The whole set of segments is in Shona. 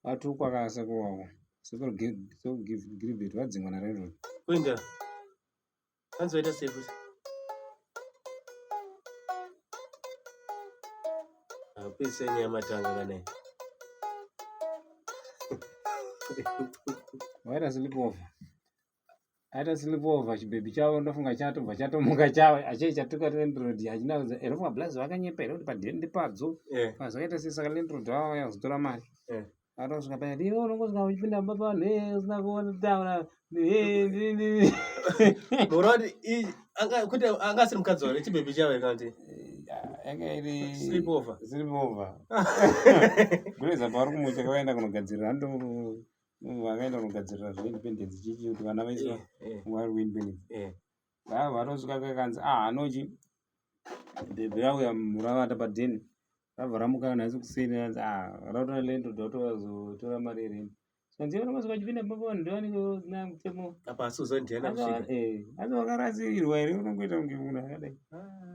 Watu kwakasa kuwawo. So give it wadzingwa na rero. Kwenda. Kanzoita sefu. Pesa ni amatanga kane. Waita sleepover. Aita sleepover chibebi chawo ndofunga chatobva chatomuka chawe acheichatuka landlord achinaudza erofunga blazi vakanyepera kuti padhende padzo. Pazoita sisa landlord wawo yazotora mari. Anosvika paya ndiwo unongosvika uchipinda baba usina kuona taura. Moradi kuti angasiri mukadzi wake chibebi chawe kanti. Yanga iri Sleepover. Kureza pari kumucha kaenda kunogadzirira vakaenda kunogadzirira zveindependence chichi kuti vana vaiswa vari kuindependence. Varosvika kakanzi anochi bhebhi rauya muravata padheni rabva ramuka nhasi kuseni anzi rautora lendo dotozotora mari yereni. Ndiye unomasvika uchipinda baba ndiwanike usina mutemo. Apa asuzondiyana kusvika. Asi wakarasirwa here unongoita kunge munhu akadai.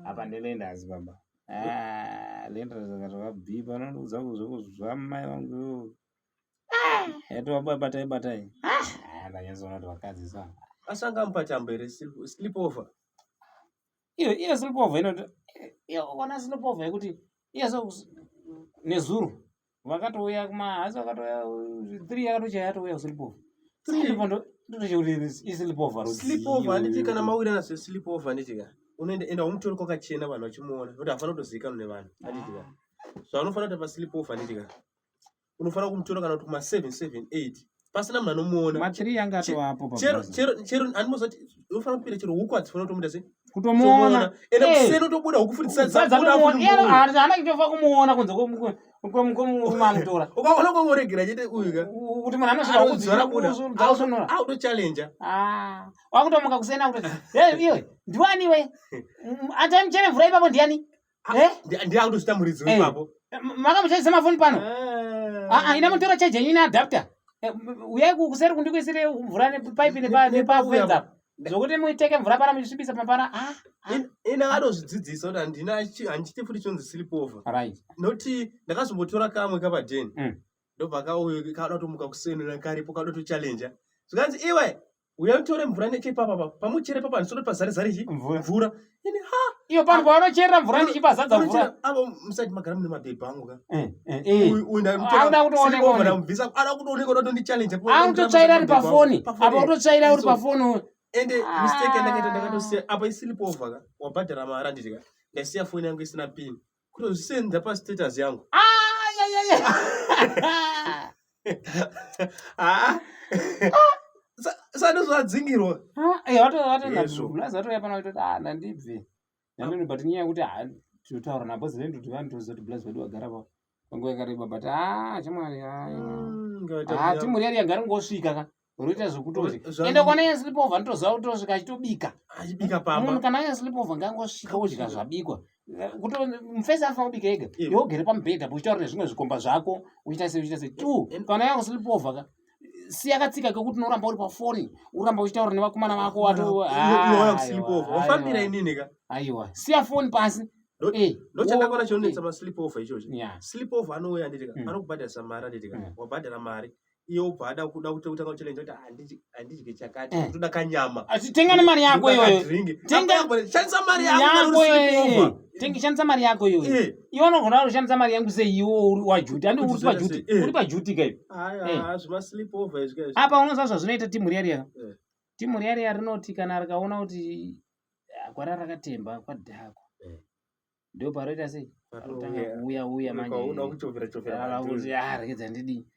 Apa ndelenda asi baba. Lenda zakati wabhipa unondoudza kuzwa mai vangu. Yatova batai. Ndanyatsoona kuti vakadzi sa. Asanga mupatambo here sleepover. Iyo sleepover inoti ona sleepover yekuti iyo nezuro vakatouya kumahasi vakatouya 3 yakatochaya yatouya sleepover. Sleepover anditi kana mawira naso sleepover nditika. Unoenda umutoro kwakachena vanhu vachimuona kuti afana kutozivikanwa nevanhu anditika. So unofanira kuti pa sleepover nditika. Unofanira kumutora kana kuti kuma 778 pasina munhu anomuona. Ma3 yanga atovapo pa. Chero andimozoti unofanira kupira chero huku atifana kutomuita sei? Kutomuona. Ena kuseno tobuda hukufundisa zakuda kuti hana kutofa kumuona kunze kwomutora. Ukaona kwomuregera chete uyuka. Kuti munhu anosvika kudzora buda. Auto challenge. Wakutomuka kusena kuti iwe ndiwani we? Atamchere mvura ipapo ndiani? Ndiakutosita muridzi ipapo. Makamuchaisa mafoni pano. Ina mutora charger ina adapter. Uyai kuseri kundikuisire mvura nepipe nepafenza. Zokuti muiteke mvura para muchisvibisa papara. Ina adozvidzidzisa kuti handina handichiti futi chonzi sleepover. Right. Noti ndakazombotora kamwe kapadheni. Ndobva kauye kada kutomuka kusenera karipo kada to challenge. Zvikanzi iwe uyatore mvura nechepapa pamuchere papa ndisoti pazare ichi mvura. Ini iyo pano panocherera mvura ndichipazadza mvura. Avo musati magara mune mabhebhi angu ka. Uenda kutooneka na mvisa ada kutooneka kuti ndi challenge. Anototsvaira ari pafoni. Apa utotsvaira uri pafoni. Ende mistake ndakaita ndakatosiya apa sleepover ka wabhadhara mari nditika. Ndasiya foni yangu isina pin. Kutozvisenda pa status yangu. Sano zvadzingirwa. Watoya pana kuti ndandibve. Ndandoni but nyaya kuti totaura nabo zilendo kuti vantu zoti blaze wedu wagara pa. Panguva yakareba but chamwari timuri yari yagara ngosvika ka. Unoita zvokutoti. Ende kwana sleepover ndotoziva kuti tosvika achitobika. Achibika pamba. Munhu kana aya sleepover ngangosvika wodya zvabikwa. Kuti mufesi afa kubika ega. Iwe ugere pamubhedha uchitaura nezvimwe zvikomba zvako uchiita sei. Kana aya sleepover ka. Siyakatsika kekuti unoramba uri pafoni, uramba uchitaura nevakomana vako wato sleepover. Wafambira inini ka? Aiwa. Siya foni pasi. Ndochakakona chionetsa ma sleepover ichocho. Sleepover anouya nditika. Anokubhadharisa mari nditika. Wabhadhara mari. Iyo bhada kuda kutanga challenge kuti handidyi chakati kutoda kanyama. Tenga mari yako iyoyo. Shandisa mari yako. Shandisa mari yako iyoyo. Iwe unogona kushandisa mari yangu sei iwe wajuti. Andi uri pajuti. Uri pajuti kai. Zvima sleepover izvo. Apa unozva zvinoita timu riyariya. Timu riyariya rinoti kana rikaona kuti gwara rakatemba kwadhako. Ndio paroita sei? Parotanga uya manje. Ukaona kuchovera. Kuti rekedza ndidi.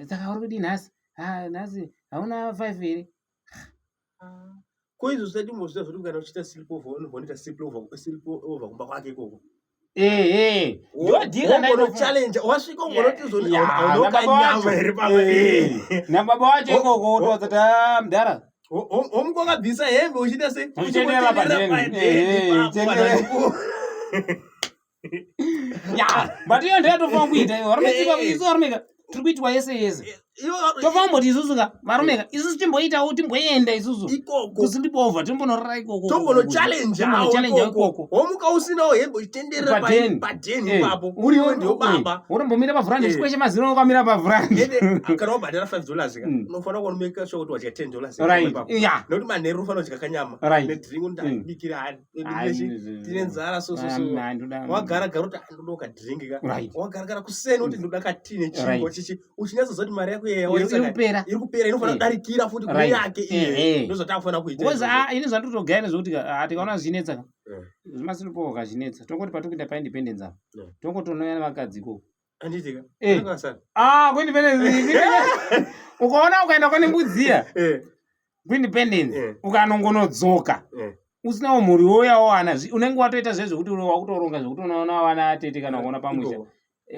Saka uri kudini nhasi? Nhasi hauna 5 here. Ko izvo zvisatimboziva zvoti kana uchita sleepover unoita sleepover kumba kwake ikoko. Ndodhika ndaino challenge wasvika unotizoni aunokanyama here pamwe. Nababa wacho ikoko utozata mudhara. Omuko akabvisa hembe uchiita sei? Uchitendera padheni. But iyo ndeyatofa kuita iyo. Warumetsika kuiso warumeka. tiri kuitwa yese tofamboti isusu ka varomeka isusu timboitawo timboenda isusu kusindibovha timbonorara ikoko tombonochallenge ikoko womuka usinawo hembo itenderera padheni ipapo uriwo ndio baba urombomira pavhurandi chikweshe mazino ukamira pavhurandi kana wabhadhara $5 ka unofanira kunomeka sure kuti wadya $10 ipapo nokuti manheru ufanira kudya kanyama nedhiringi ndabikira hani tine nzara wagara gara kuti ndoda kadhiringi ka wagara gara kuseni kuti ndoda katine chingwa chichi uchinyatsozoti mari yako iri kupera inofanira kudarikira futi kune yake ndozvataakufanira kuita ini zvandotogaya nezvokuti tikaona zvichinetsa zvimasinopowo kazvinetsa tongoti patokuita paindependence apa tongotonoya nevakadzi ikoko anditika kuindependence ukaona ukaenda kwane mbudziya kuindependence ukanongonodzoka usinawo mhuri woyawo wana unenge watoita zvezvekuti wakutoronga zvekuti unoona wana atete kana kuona pamusha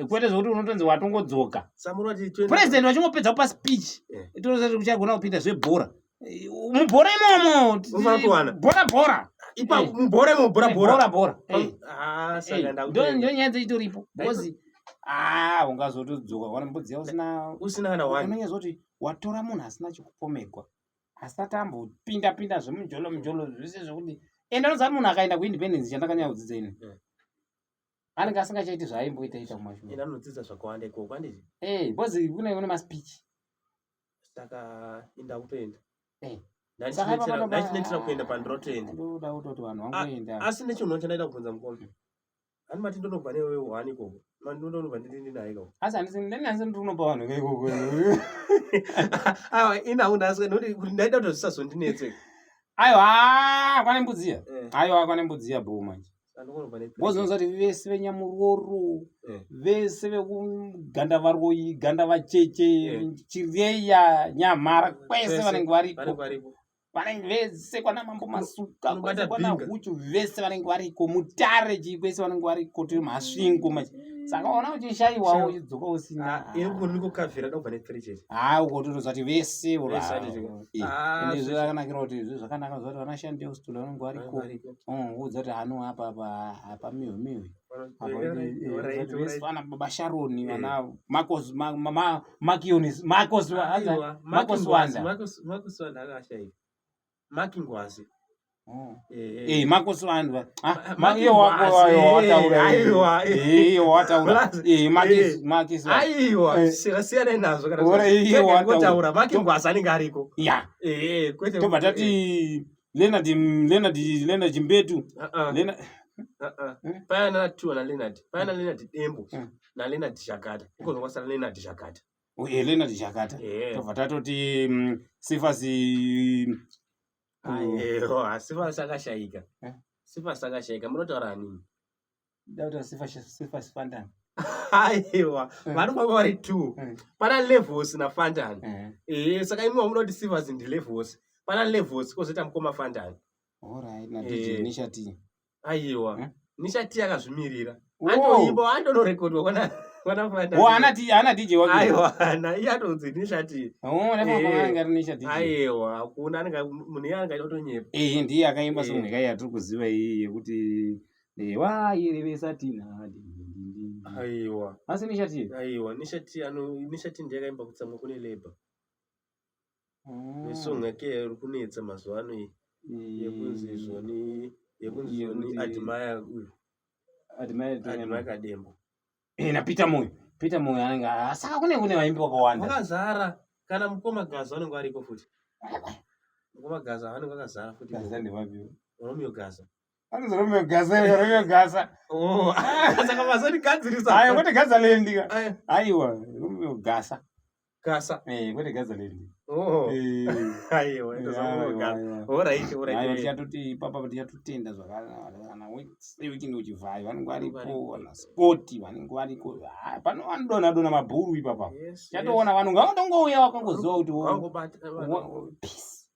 kwete zvokuti unotonzi watongodzoka president wachingopedza kupa speech itorosati kuchagona kupinda zvebhora mubhora imomo bhora ndo nyaya dzeitoripo because ungazotodzoka kana mbudziya usina kana unenge zoti watora munhu asina chikupomegwa asati ambopinda zvemujolo zvese zvokuti ende unozati munhu akaenda kuindependence chandakanyanya kudzidza ini anenge asingachaiti zvaaimboitaita kumashure anodzidza zvakawanda ikoko anditi because kune maspeech saka indakutoenda ndachinetira kuenda pandirotoenda ndoda kutoti vanhu vangoenda asi nechinhu chandaida kubvunza mukoma ani mati ndonobva newewe wani ikoko ndonobva ndini naye ikoko asi handisi ndinopa vanhu veikoko aiwa inaundasi kuti ndaida kuti zvisazondinetse aiwa kwane mbudziya bho manje bozvinonzati vese venyamuroro vese vekugandavaroyi gandavacheche chireya nyamhara kwese vanenge variko vanenge vese kwana mambo masuka kwese kwana huchu vese vanenge variko mutare chikwese vanenge variko tiri masvingo machi saka ona uchishayiwawo uchidzoka usina irikukavhira dobva netrichesi ukototozati vese ende zvakanakira kuti zvakanaka zvati vanashandi vekusitula vanenge variko udza kuti hano apa mihwe vana baba sharoni vana Marcus Wanda makingwazi Marcus Wanda iyo wataura aiwa siyana nazvo kana wataura makingwazi anenge ariko tobva tati Leonard Chimbetu pana two na Leonard Dembo na Leonard Shakata ikozo kwasara Leonard Shakata Leonard Shakata tobva tatoti Sifas akashayika munotaura nini dauta Sifas Fandani aiwa vanenge vari two pana Levels na Fandani saka imwe munoti Sifas ndi Levels pana Levels kozoita mukoma Fandani alright na DJ Nishati aiwa Nishati akazvimirira andoimba andonorekodwa kwana Fandani ana DJ wake aiwa na iyatonzi Nishati anga Nishati aiwa hakuna munhu yanga otonyepa ndiye akaimba song yatiri kuziva iyi yekuti wairevesatina aiwa asi Nishati Nishati ndiye akaimba kutsamwa kune Labour nesong yake iri kunetsa mazuva ano iyi yekunzi zvoni admire Kadembo na Peter Moyo anenge saka kune vaimbi vakawanda vakazara kana mukoma Gaza vanenge variko futi mukoma Gaza vanenge vakazara futi Romeo Gaza saka mazonigadzirisa kwete Gaza Land aiwa Romeo Gaza kwete Gaza Land tiatoti ipapa tiatotenda zvakana weekend uchivhayo vanenge varipo vana spoti vanenge variko pano vanodonha mabhuru ipapa tiatoona vanhu ngavandongouya wakangoziva kuti peace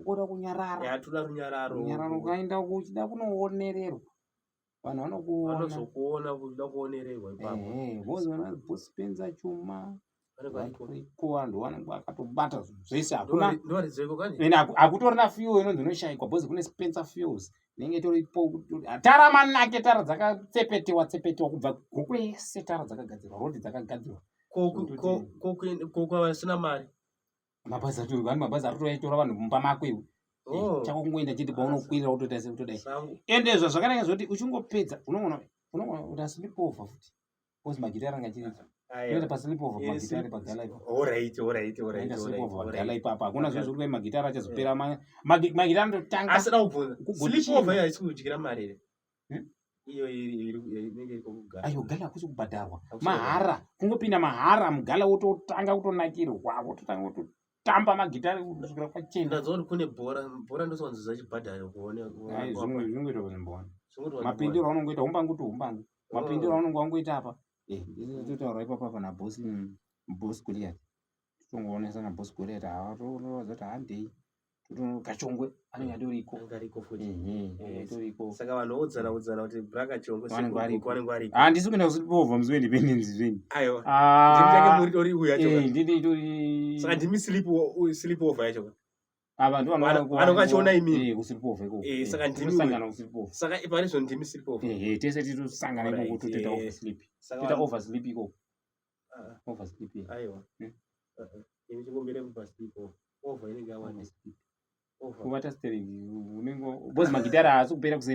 ngoda kunyarara runyararo ukaenda uchida kunoonererwa vanhu vanozokuona uchida kuonererwa ipapo vozi vana Spencer Chuma vanhu vanenge vakatobata zvese hakutorina fuel inonzi inoshayikwa bhozi kune Spencer Fuels inenge toripo tara manake tara dzakatsepetewa kubva kwese tara dzakagadzirwa rodhi dzakagadzirwa ko vasina mari. Mabhazi atori vani mabhazi aritoitora vanhu mumba mako iwe. Chako kungoenda chete paunokwirira utodai sekutodai. Ende zvakanaka zvoti uchingopedza unoona kuti sleep over futi. Kozi magitara anga chiripo. Unoenda pasleep over magitara pagala ipo. Alright. Sleep over pagala ipapo. Hakuna zvezvo kuti magitara achazopera magitara ndotanga. Asina kubvunza. Sleep over haisi kudyira mari ere? Iyo inenge iko kugara. Ayo gala akusi kubhadharwa. Mahara. Kungopinda mahara mugala wototanga kutonakirwa. Wototanga kutotamba magitara kusvikira kwachena. Ndazoti kune bhora ndosonzwa chibhadharo kuone. Ai zvinoita kuzimbona. Mapindiro anongoita humbangu. Mapindiro anongo wangoita apa. Totaura ipapo apa na boss Goliath. Totongoonesa na boss Goliath tozoita handei. Kachongwe anenge atoriko. Toriko. Saka vanhu odzana kuti Braka Chongwe wanenge ariko. Handisi kuenda kusipova musi weindependence zvini. Aiwa. Ndimutake muri tori uya choka. Ndini tori. Saka ndimi sleep over yacho. Ava ndo vanokachiona imi kusipova iko. Saka ndimi sangana kusipova. Saka iparizvo ndimi sleep over. Tese titosangana iko kutoteta oversleep. Tita oversleep iko. Oversleep. Aiwa. Ini chikombere pa sleep over inenge awanda sleep. Kuvata steering unengo bozi magitara asi kupera kuseni